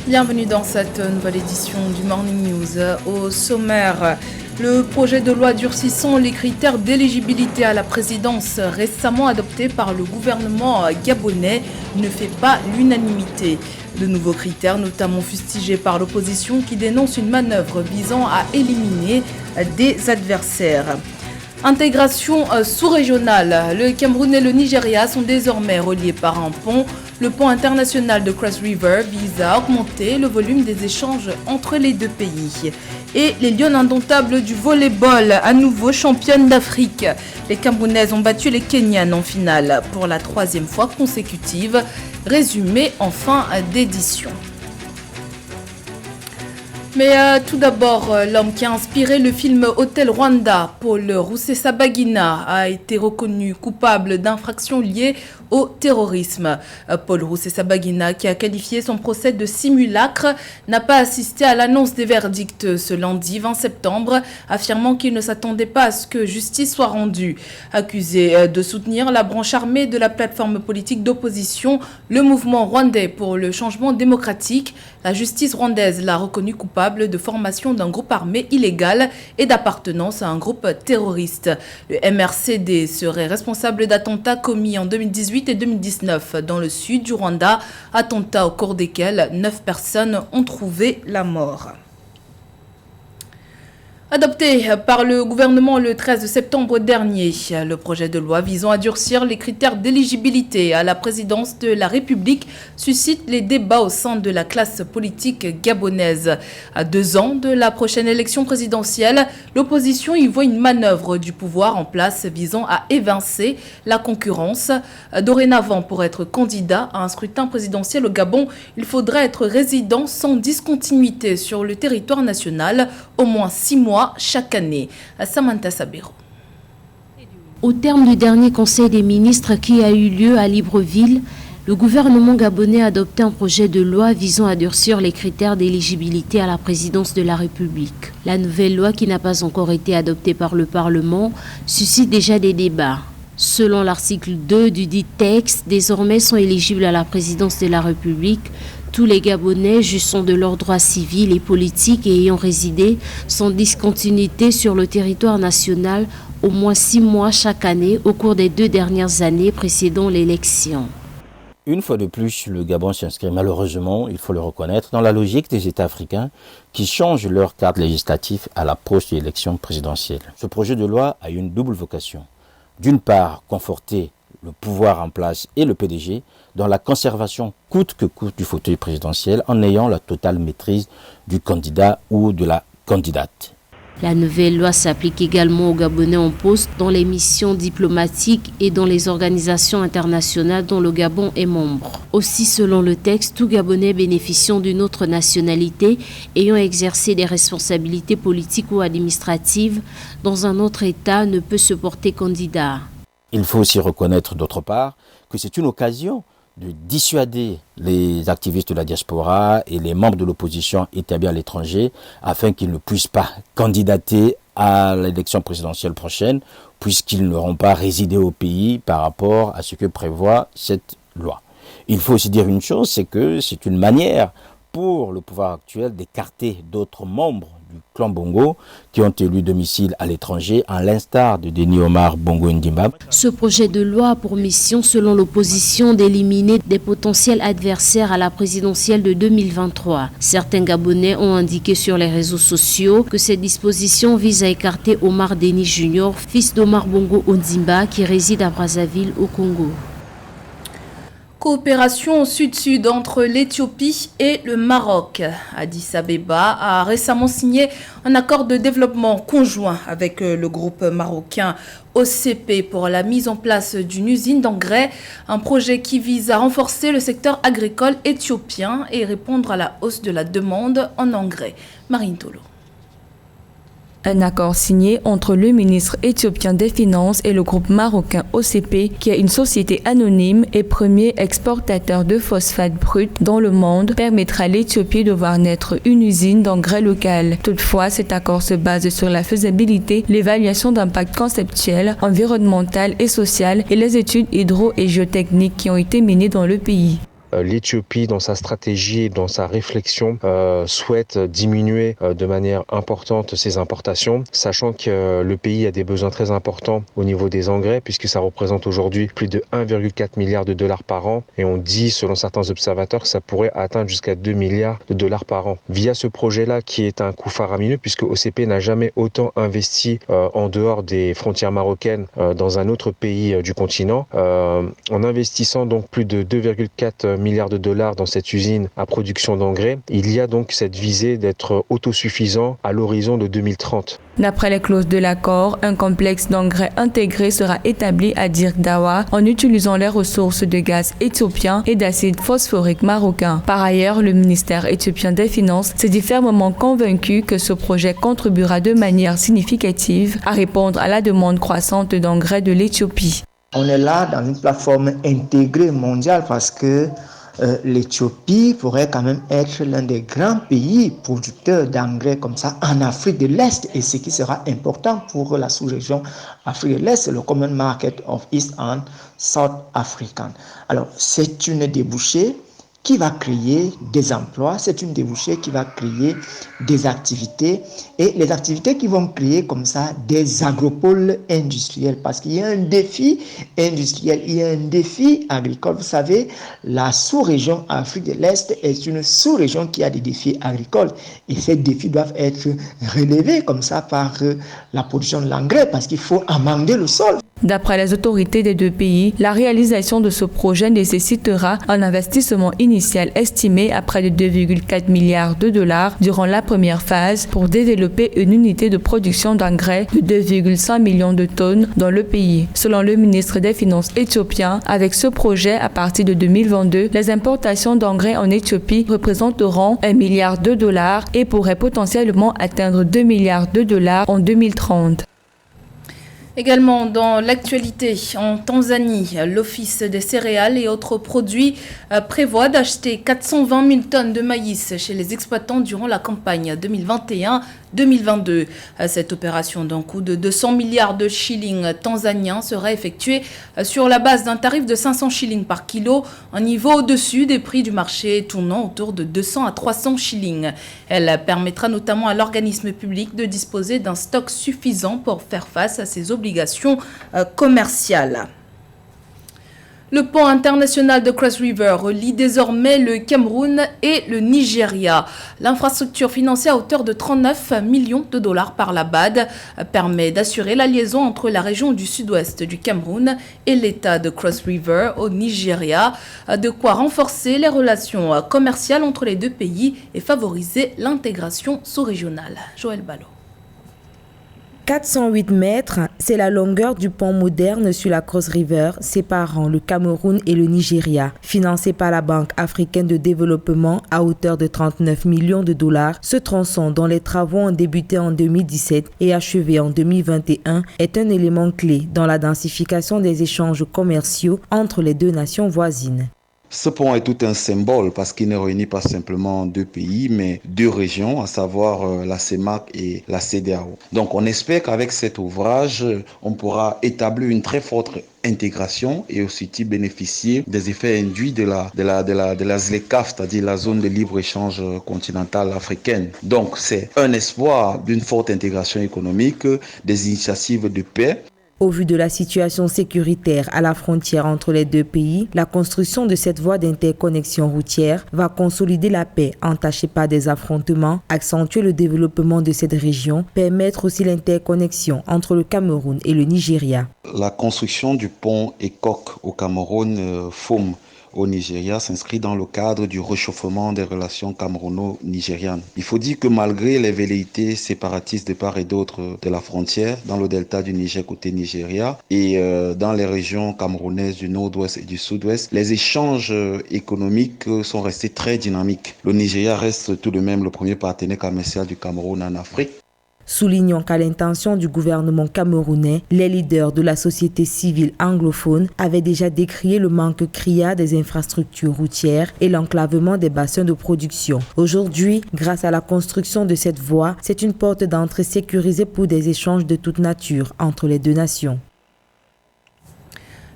Bienvenue dans cette nouvelle édition du Morning News. Au sommaire, le projet de loi durcissant les critères d'éligibilité à la présidence récemment adopté par le gouvernement gabonais ne fait pas l'unanimité. De nouveaux critères, notamment fustigés par l'opposition qui dénonce une manœuvre visant à éliminer des adversaires. Intégration sous-régionale. Le Cameroun et le Nigeria sont désormais reliés par un pont. Le pont international de Cross River vise à augmenter le volume des échanges entre les deux pays. Et les Lions indomptables du volleyball, à nouveau championnes d'Afrique. Les Camerounaises ont battu les Kenyanes en finale pour la 3e fois consécutive. Résumé en fin d'édition. Mais tout d'abord, l'homme qui a inspiré le film Hôtel Rwanda, Paul Rusesabagina, a été reconnu coupable d'infractions liées au terrorisme. Paul Rusesabagina, qui a qualifié son procès de simulacre, n'a pas assisté à l'annonce des verdicts ce lundi 20 septembre, affirmant qu'il ne s'attendait pas à ce que justice soit rendue. Accusé de soutenir la branche armée de la plateforme politique d'opposition, le mouvement rwandais pour le changement démocratique, la justice rwandaise l'a reconnu coupable de formation d'un groupe armé illégal et d'appartenance à un groupe terroriste. Le MRCD serait responsable d'attentats commis en 2018 et 2019 dans le sud du Rwanda, attentats au cours desquels 9 personnes ont trouvé la mort. Adopté par le gouvernement le 13 septembre dernier, le projet de loi visant à durcir les critères d'éligibilité à la présidence de la République suscite les débats au sein de la classe politique gabonaise. À 2 ans de la prochaine élection présidentielle, l'opposition y voit une manœuvre du pouvoir en place visant à évincer la concurrence. Dorénavant, pour être candidat à un scrutin présidentiel au Gabon, il faudrait être résident sans discontinuité sur le territoire national, au moins 6 mois chaque année. Samantha Sabero. Au terme du dernier conseil des ministres qui a eu lieu à Libreville, le gouvernement gabonais a adopté un projet de loi visant à durcir les critères d'éligibilité à la présidence de la République. La nouvelle loi, qui n'a pas encore été adoptée par le Parlement, suscite déjà des débats. Selon l'article 2 du dit texte, désormais sont éligibles à la présidence de la République tous les Gabonais jouissant de leurs droits civils et politiques et ayant résidé sans discontinuité sur le territoire national au moins 6 mois chaque année au cours des 2 dernières années précédant l'élection. Une fois de plus, le Gabon s'inscrit malheureusement, il faut le reconnaître, dans la logique des États africains qui changent leur cadre législatif à l'approche de l'élection présidentielle. Ce projet de loi a une double vocation. D'une part, conforter le pouvoir en place et le PDG dans la conservation coûte que coûte du fauteuil présidentiel en ayant la totale maîtrise du candidat ou de la candidate. La nouvelle loi s'applique également aux Gabonais en poste dans les missions diplomatiques et dans les organisations internationales dont le Gabon est membre. Aussi, selon le texte, tout Gabonais bénéficiant d'une autre nationalité ayant exercé des responsabilités politiques ou administratives dans un autre État ne peut se porter candidat. Il faut aussi reconnaître d'autre part que c'est une occasion de dissuader les activistes de la diaspora et les membres de l'opposition établis à l'étranger afin qu'ils ne puissent pas candidater à l'élection présidentielle prochaine puisqu'ils n'auront pas résidé au pays par rapport à ce que prévoit cette loi. Il faut aussi dire une chose, c'est que c'est une manière pour le pouvoir actuel d'écarter d'autres membres du clan Bongo qui ont élu domicile à l'étranger, à l'instar de Denis Omar Bongo Ndimba. Ce projet de loi a pour mission, selon l'opposition, d'éliminer des potentiels adversaires à la présidentielle de 2023. Certains Gabonais ont indiqué sur les réseaux sociaux que cette disposition vise à écarter Omar Denis Junior, fils d'Omar Bongo Ondimba, qui réside à Brazzaville au Congo. Coopération sud-sud entre l'Éthiopie et le Maroc. Addis Abeba a récemment signé un accord de développement conjoint avec le groupe marocain OCP pour la mise en place d'une usine d'engrais, un projet qui vise à renforcer le secteur agricole éthiopien et répondre à la hausse de la demande en engrais. Marine Tolo. Un accord signé entre le ministre éthiopien des Finances et le groupe marocain OCP, qui est une société anonyme et premier exportateur de phosphate brut dans le monde, permettra à l'Éthiopie de voir naître une usine d'engrais local. Toutefois, cet accord se base sur la faisabilité, l'évaluation d'impact conceptuel, environnemental et social et les études hydro- et géotechniques qui ont été menées dans le pays. l'Éthiopie, dans sa stratégie et dans sa réflexion, souhaite diminuer de manière importante ses importations, sachant que le pays a des besoins très importants au niveau des engrais, puisque ça représente aujourd'hui plus de 1,4 milliard de dollars par an. Et on dit, selon certains observateurs, que ça pourrait atteindre jusqu'à 2 milliards de dollars par an. Via ce projet-là, qui est un coût faramineux, puisque OCP n'a jamais autant investi en dehors des frontières marocaines dans un autre pays du continent, en investissant donc plus de 2,4 milliards de dollars dans cette usine à production d'engrais, il y a donc cette visée d'être autosuffisant à l'horizon de 2030. D'après les clauses de l'accord, un complexe d'engrais intégré sera établi à Dirkdawa en utilisant les ressources de gaz éthiopiens et d'acide phosphorique marocain. Par ailleurs, le ministère éthiopien des Finances s'est dit fermement convaincu que ce projet contribuera de manière significative à répondre à la demande croissante d'engrais de l'Éthiopie. On est là dans une plateforme intégrée mondiale parce que l'Éthiopie pourrait quand même être l'un des grands pays producteurs d'engrais comme ça en Afrique de l'Est, et ce qui sera important pour la sous-région Afrique de l'Est, c'est le Common Market of East and South African. Alors, c'est une débouchée qui va créer des emplois, c'est une débouchée qui va créer des activités, et les activités qui vont créer comme ça des agropoles industriels, parce qu'il y a un défi industriel, il y a un défi agricole. Vous savez, la sous-région Afrique de l'Est est une sous-région qui a des défis agricoles, et ces défis doivent être relevés comme ça par la production de l'engrais, parce qu'il faut amender le sol. D'après les autorités des deux pays, la réalisation de ce projet nécessitera un investissement initial estimé à près de 2,4 milliards de dollars durant la première phase pour développer une unité de production d'engrais de 2,5 millions de tonnes dans le pays. Selon le ministre des Finances éthiopien, avec ce projet, à partir de 2022, les importations d'engrais en Éthiopie représenteront 1 milliard de dollars et pourraient potentiellement atteindre 2 milliards de dollars en 2030. Également dans l'actualité, en Tanzanie, l'Office des céréales et autres produits prévoit d'acheter 420 000 tonnes de maïs chez les exploitants durant la campagne 2021-2022. Cette opération d'un coût de 200 milliards de shillings tanzaniens sera effectuée sur la base d'un tarif de 500 shillings par kilo, un niveau au-dessus des prix du marché tournant autour de 200 à 300 shillings. Elle permettra notamment à l'organisme public de disposer d'un stock suffisant pour faire face à ses obligations commerciales. Le pont international de Cross River relie désormais le Cameroun et le Nigeria. L'infrastructure financée à hauteur de 39 millions de dollars par la BAD permet d'assurer la liaison entre la région du sud-ouest du Cameroun et l'État de Cross River au Nigeria, de quoi renforcer les relations commerciales entre les deux pays et favoriser l'intégration sous-régionale. Joël Ballot. 408 mètres, c'est la longueur du pont moderne sur la Cross River séparant le Cameroun et le Nigeria. Financé par la Banque africaine de développement à hauteur de 39 millions de dollars, ce tronçon dont les travaux ont débuté en 2017 et achevé en 2021 est un élément clé dans la densification des échanges commerciaux entre les deux nations voisines. Ce pont est tout un symbole parce qu'il ne réunit pas simplement deux pays, mais deux régions, à savoir la CEMAC et la CEDEAO. Donc on espère qu'avec cet ouvrage, on pourra établir une très forte intégration et aussi bénéficier des effets induits de la ZLECAf, c'est-à-dire la zone de libre-échange continentale africaine. Donc c'est un espoir d'une forte intégration économique, des initiatives de paix. Au vu de la situation sécuritaire à la frontière entre les deux pays, la construction de cette voie d'interconnexion routière va consolider la paix entachée par des affrontements, accentuer le développement de cette région, permettre aussi l'interconnexion entre le Cameroun et le Nigeria. La construction du pont ECOC au Cameroun, FOM, au Nigeria s'inscrit dans le cadre du réchauffement des relations camerouno-nigérianes. Il faut dire que malgré les velléités séparatistes de part et d'autre de la frontière, dans le delta du Niger côté Nigeria et dans les régions camerounaises du nord-ouest et du sud-ouest, les échanges économiques sont restés très dynamiques. Le Nigeria reste tout de même le premier partenaire commercial du Cameroun en Afrique. Soulignant qu'à l'intention du gouvernement camerounais, les leaders de la société civile anglophone avaient déjà décrié le manque criard des infrastructures routières et l'enclavement des bassins de production. Aujourd'hui, grâce à la construction de cette voie, c'est une porte d'entrée sécurisée pour des échanges de toute nature entre les deux nations.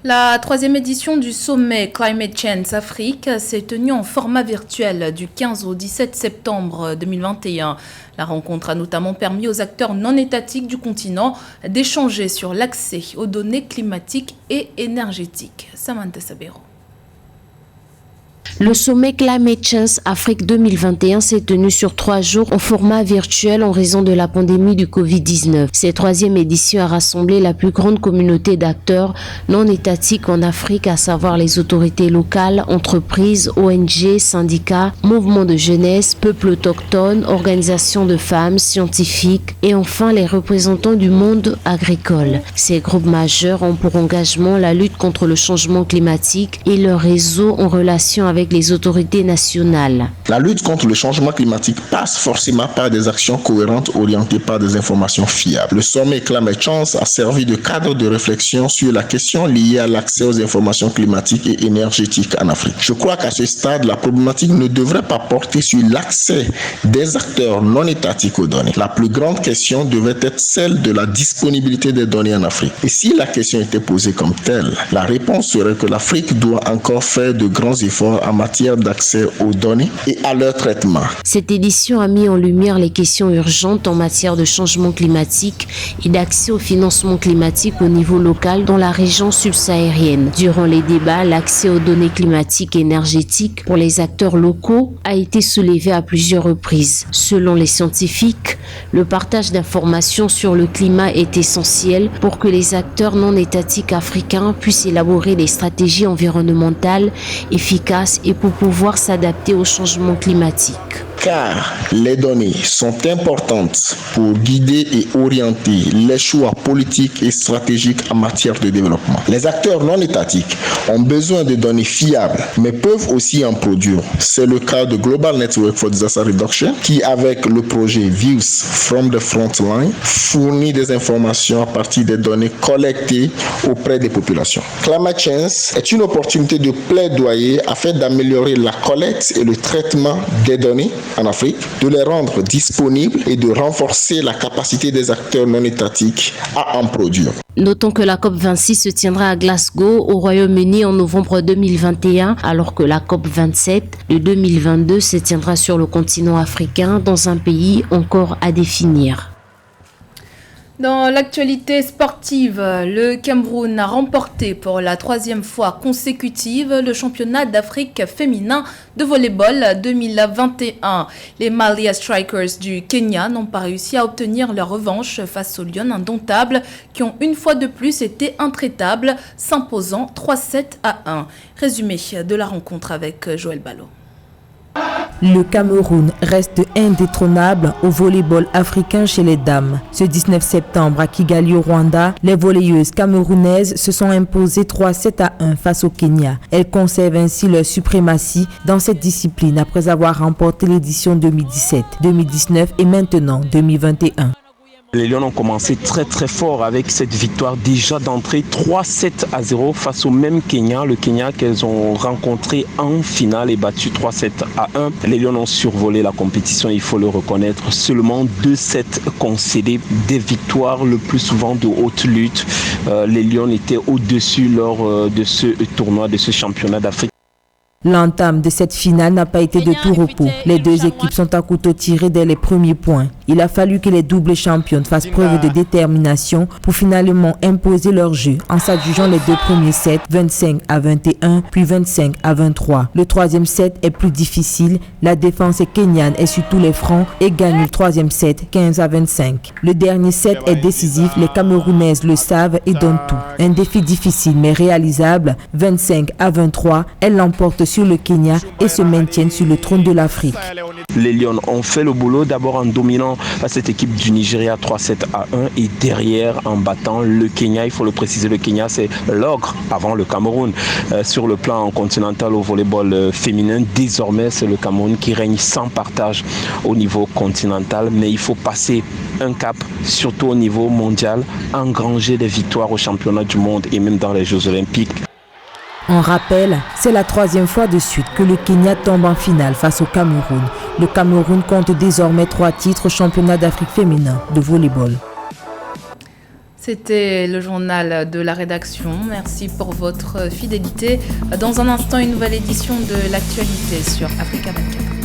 La 3e édition du sommet Climate Change Afrique s'est tenue en format virtuel du 15 au 17 septembre 2021. La rencontre a notamment permis aux acteurs non étatiques du continent d'échanger sur l'accès aux données climatiques et énergétiques. Samantha Sabero. Le sommet Climate Change Afrique 2021 s'est tenu sur 3 jours en format virtuel en raison de la pandémie du Covid-19. Cette 3e édition a rassemblé la plus grande communauté d'acteurs non étatiques en Afrique, à savoir les autorités locales, entreprises, ONG, syndicats, mouvements de jeunesse, peuples autochtones, organisations de femmes, scientifiques et enfin les représentants du monde agricole. Ces groupes majeurs ont pour engagement la lutte contre le changement climatique et leur réseau en relation avec les autorités nationales. La lutte contre le changement climatique passe forcément par des actions cohérentes orientées par des informations fiables. Le sommet Climate Change a servi de cadre de réflexion sur la question liée à l'accès aux informations climatiques et énergétiques en Afrique. Je crois qu'à ce stade, la problématique ne devrait pas porter sur l'accès des acteurs non étatiques aux données. La plus grande question devait être celle de la disponibilité des données en Afrique. Et si la question était posée comme telle, la réponse serait que l'Afrique doit encore faire de grands efforts en matière d'accès aux données et à leur traitement. Cette édition a mis en lumière les questions urgentes en matière de changement climatique et d'accès au financement climatique au niveau local dans la région subsaharienne. Durant les débats, l'accès aux données climatiques et énergétiques pour les acteurs locaux a été soulevé à plusieurs reprises. Selon les scientifiques, le partage d'informations sur le climat est essentiel pour que les acteurs non étatiques africains puissent élaborer des stratégies environnementales efficaces et pour pouvoir s'adapter au changement climatique. Car les données sont importantes pour guider et orienter les choix politiques et stratégiques en matière de développement. Les acteurs non étatiques ont besoin de données fiables, mais peuvent aussi en produire. C'est le cas de Global Network for Disaster Reduction, qui avec le projet Views from the Frontline fournit des informations à partir des données collectées auprès des populations. Climate Change est une opportunité de plaidoyer afin d'améliorer la collecte et le traitement des données en Afrique, de les rendre disponibles et de renforcer la capacité des acteurs non étatiques à en produire. Notons que la COP26 se tiendra à Glasgow, au Royaume-Uni, en novembre 2021, alors que la COP27 de 2022 se tiendra sur le continent africain, dans un pays encore à définir. Dans l'actualité sportive, le Cameroun a remporté pour la 3e fois consécutive le championnat d'Afrique féminin de volleyball 2021. Les Malia Strikers du Kenya n'ont pas réussi à obtenir leur revanche face aux Lions indomptables qui ont une fois de plus été intraitables, s'imposant 3-7 à 1. Résumé de la rencontre avec Joël Ballot. Le Cameroun reste indétrônable au volleyball africain chez les dames. Ce 19 septembre à Kigali au Rwanda, les volleyeuses camerounaises se sont imposées 3-7 à 1 face au Kenya. Elles conservent ainsi leur suprématie dans cette discipline après avoir remporté l'édition 2017, 2019 et maintenant 2021. Les Lions ont commencé très fort avec cette victoire déjà d'entrée 3-7 à 0 face au même Kenya. Le Kenya qu'elles ont rencontré en finale et battu 3-7 à 1. Les Lions ont survolé la compétition, il faut le reconnaître. Seulement 2-7 concédés, des victoires le plus souvent de haute lutte. Les Lions étaient au-dessus lors de ce tournoi, de ce championnat d'Afrique. L'entame de cette finale n'a pas été de tout repos. Les deux équipes sont à couteau tiré dès les premiers points. Il a fallu que les doubles championnes fassent preuve de détermination pour finalement imposer leur jeu en s'adjugeant les deux premiers sets 25 à 21 puis 25 à 23. Le troisième set est plus difficile. La défense kenyane est sur tous les fronts et gagne le troisième set 15 à 25. Le dernier set est décisif. Les Camerounaises le savent et donnent tout. Un défi difficile mais réalisable. 25 à 23, elles l'emportent sur le Kenya et se maintiennent sur le trône de l'Afrique. Les Lions ont fait le boulot d'abord en dominant cette équipe du Nigeria 3-7 à 1 et derrière en battant le Kenya. Il faut le préciser, le Kenya c'est l'ogre avant le Cameroun. Sur le plan continental au volleyball féminin, désormais c'est le Cameroun qui règne sans partage au niveau continental, mais il faut passer un cap, surtout au niveau mondial, engranger des victoires au championnat du monde et même dans les Jeux Olympiques. En rappel, c'est la 3e fois de suite que le Kenya tombe en finale face au Cameroun. Le Cameroun compte désormais 3 titres au championnat d'Afrique féminin de volleyball. C'était le journal de la rédaction. Merci pour votre fidélité. Dans un instant, une nouvelle édition de l'actualité sur Africa 24.